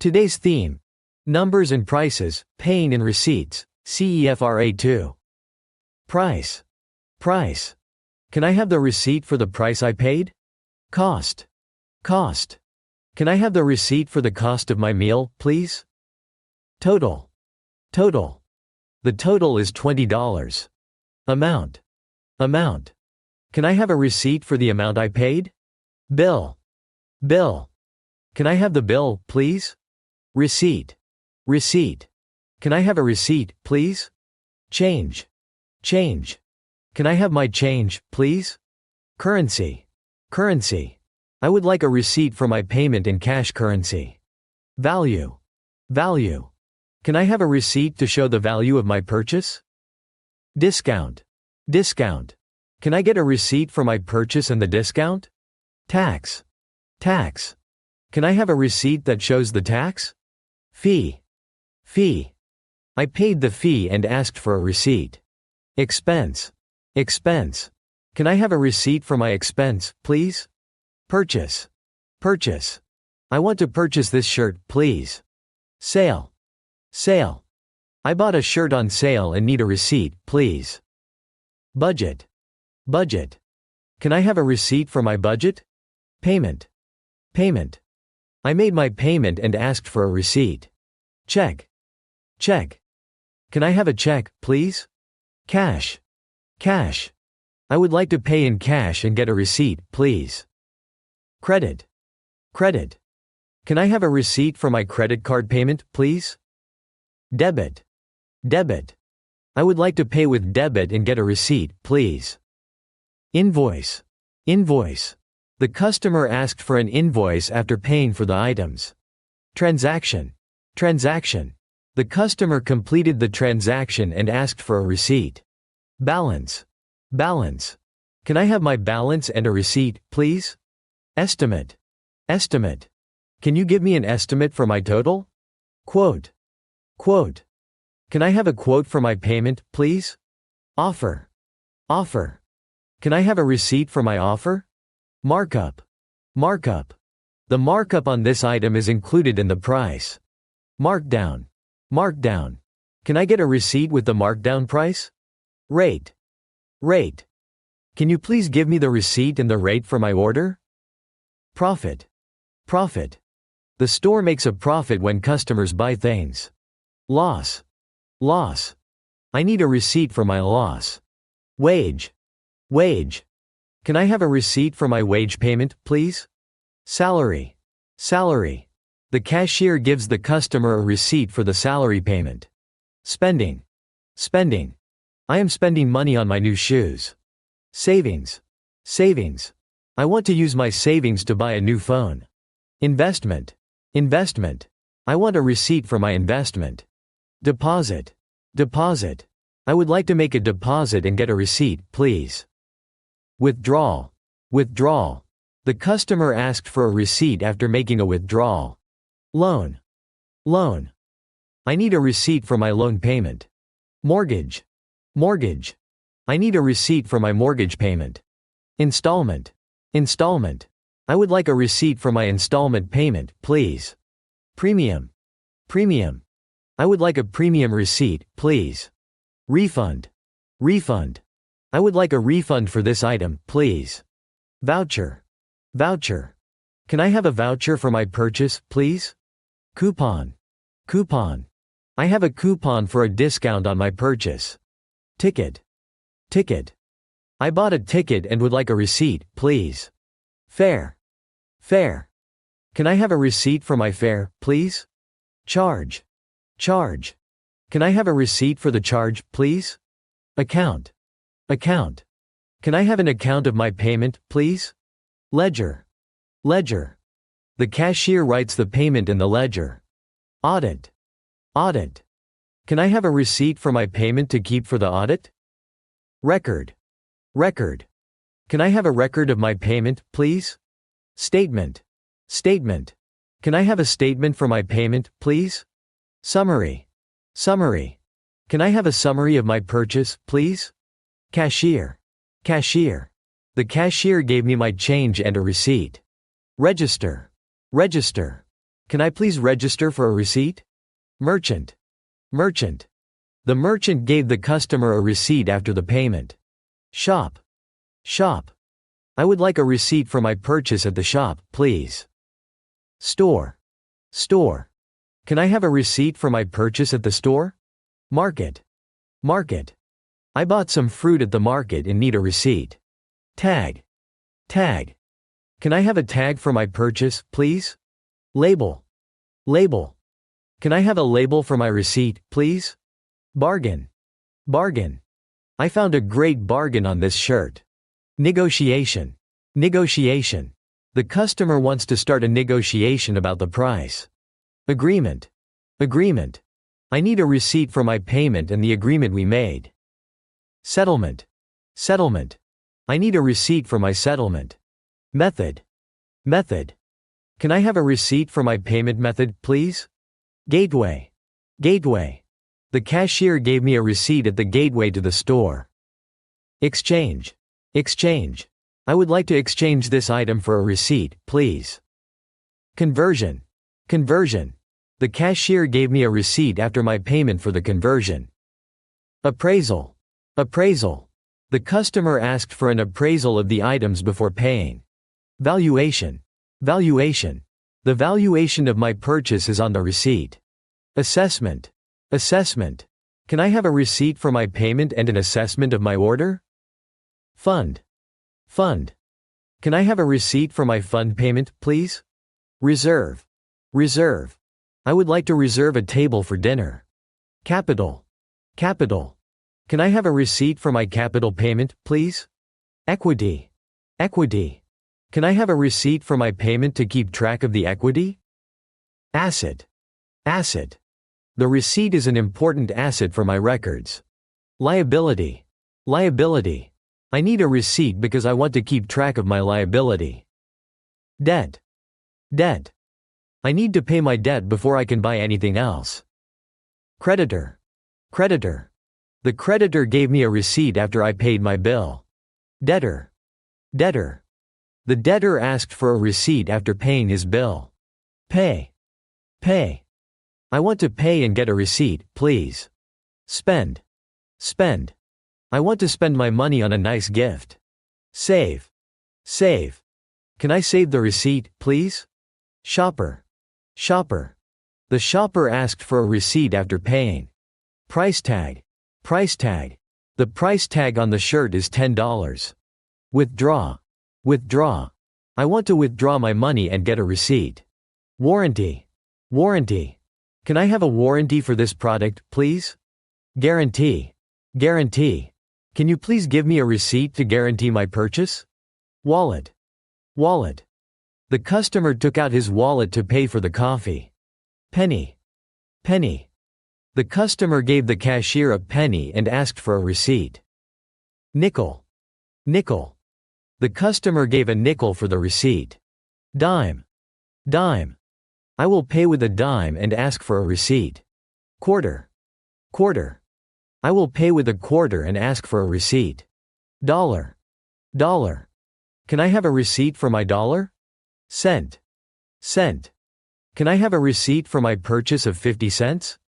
Today's theme: numbers and prices, paying and receipts, Cefr A2. Price. Price. Can I have the receipt for the price I paid? Cost. Cost. Can I have the receipt for the cost of my meal, please? Total. Total. The total is $20. Amount. Amount. Can I have a receipt for the amount I paid? Bill. Bill. Can I have the bill, please? Receipt. Receipt. Can I have a receipt, please? Change. Change. Can I have my change, please? Currency. Currency. I would like a receipt for my payment in cash currency. Value. Value. Can I have a receipt to show the value of my purchase? Discount. Discount. Can I get a receipt for my purchase and the discount? Tax. Tax. Can I have a receipt that shows the tax? Fee. Fee. I paid the fee and asked for a receipt. Expense. Expense. Can I have a receipt for my expense, please? Purchase. Purchase. I want to purchase this shirt, please. Sale. Sale. I bought a shirt on sale and need a receipt, please. Budget. Budget. Can I have a receipt for my budget? Payment. Payment. I made my payment and asked for a receipt. Check. Check. Can I have a check, please? Cash. Cash. I would like to pay in cash and get a receipt, please. Credit. Credit. Can I have a receipt for my credit card payment, please? Debit. Debit. I would like to pay with debit and get a receipt, please. Invoice. Invoice. The customer asked for an invoice after paying for the items. Transaction. Transaction. The customer completed the transaction and asked for a receipt. Balance. Balance. Can I have my balance and a receipt, please? Estimate. Estimate. Can you give me an estimate for my total? Quote. Quote. Can I have a quote for my payment, please? Offer. Offer. Can I have a receipt for my offer? Markup. Markup. The markup on this item is included in the price. Markdown. Markdown. Can I get a receipt with the markdown price? Rate. Rate. Can you please give me the receipt and the rate for my order? Profit. Profit. The store makes a profit when customers buy things. Loss. Loss. I need a receipt for my loss. Wage. Wage. Can I have a receipt for my wage payment, please? Salary. Salary. The cashier gives the customer a receipt for the salary payment. Spending. Spending. I am spending money on my new shoes. Savings. Savings. I want to use my savings to buy a new phone. Investment. Investment. I want a receipt for my investment. Deposit. Deposit. I would like to make a deposit and get a receipt, please. Withdrawal. Withdrawal. The customer asked for a receipt after making a withdrawal. Loan. Loan. I need a receipt for my loan payment. Mortgage. Mortgage. I need a receipt for my mortgage payment. Installment. Installment. I would like a receipt for my installment payment, please. Premium. Premium. I would like a premium receipt, please. Refund. Refund. I would like a refund for this item, please. Voucher. Voucher. Can I have a voucher for my purchase, please? Coupon. Coupon. I have a coupon for a discount on my purchase. Ticket. Ticket. I bought a ticket and would like a receipt, please. Fare. Fare. Can I have a receipt for my fare, please? Charge. Charge. Can I have a receipt for the charge, please? Account. Account. Can I have an account of my payment, please? Ledger. Ledger. The cashier writes the payment in the ledger. Audit. Audit. Can I have a receipt for my payment to keep for the audit? Record. Record. Can I have a record of my payment, please? Statement. Statement. Can I have a statement for my payment, please? Summary. Summary. Can I have a summary of my purchase, please? Cashier. Cashier. The cashier gave me my change and a receipt. Register. Register. Can I please register for a receipt? Merchant. Merchant. The merchant gave the customer a receipt after the payment. Shop. Shop. I would like a receipt for my purchase at the shop, please. Store. Store. Can I have a receipt for my purchase at the store? Market. Market. I bought some fruit at the market and need a receipt. Tag. Tag. Can I have a tag for my purchase, please? Label. Label. Can I have a label for my receipt, please? Bargain. Bargain. I found a great bargain on this shirt. Negotiation. Negotiation. The customer wants to start a negotiation about the price. Agreement. Agreement. I need a receipt for my payment and the agreement we made. Settlement. Settlement. I need a receipt for my settlement. Method. Method. Can I have a receipt for my payment method, please? Gateway. Gateway. The cashier gave me a receipt at the gateway to the store. Exchange. Exchange. I would like to exchange this item for a receipt, please. Conversion. Conversion. The cashier gave me a receipt after my payment for the conversion. Appraisal. Appraisal. The customer asked for an appraisal of the items before paying. Valuation. Valuation. The valuation of my purchase is on the receipt. Assessment. Assessment. Can I have a receipt for my payment and an assessment of my order? Fund. Fund. Can I have a receipt for my fund payment, please? Reserve. Reserve. I would like to reserve a table for dinner. Capital. Capital. Can I have a receipt for my capital payment, please? Equity. Equity. Can I have a receipt for my payment to keep track of the equity? Asset. Asset. The receipt is an important asset for my records. Liability. Liability. I need a receipt because I want to keep track of my liability. Debt. Debt. I need to pay my debt before I can buy anything else. Creditor. Creditor. The creditor gave me a receipt after I paid my bill. Debtor. Debtor. The debtor asked for a receipt after paying his bill. Pay. Pay. I want to pay and get a receipt, please. Spend. Spend. I want to spend my money on a nice gift. Save. Save. Can I save the receipt, please? Shopper. Shopper. The shopper asked for a receipt after paying. Price tag. Price tag. The price tag on the shirt is $10. Withdraw. Withdraw. I want to withdraw my money and get a receipt. Warranty. Warranty. Can I have a warranty for this product, please? Guarantee. Guarantee. Can you please give me a receipt to guarantee my purchase? Wallet. Wallet. The customer took out his wallet to pay for the coffee. Penny. Penny. The customer gave the cashier a penny and asked for a receipt. Nickel. Nickel. The customer gave a nickel for the receipt. Dime. Dime. I will pay with a dime and ask for a receipt. Quarter. Quarter. I will pay with a quarter and ask for a receipt. Dollar. Dollar. Can I have a receipt for my dollar? Cent. Cent. Can I have a receipt for my purchase of 50 cents?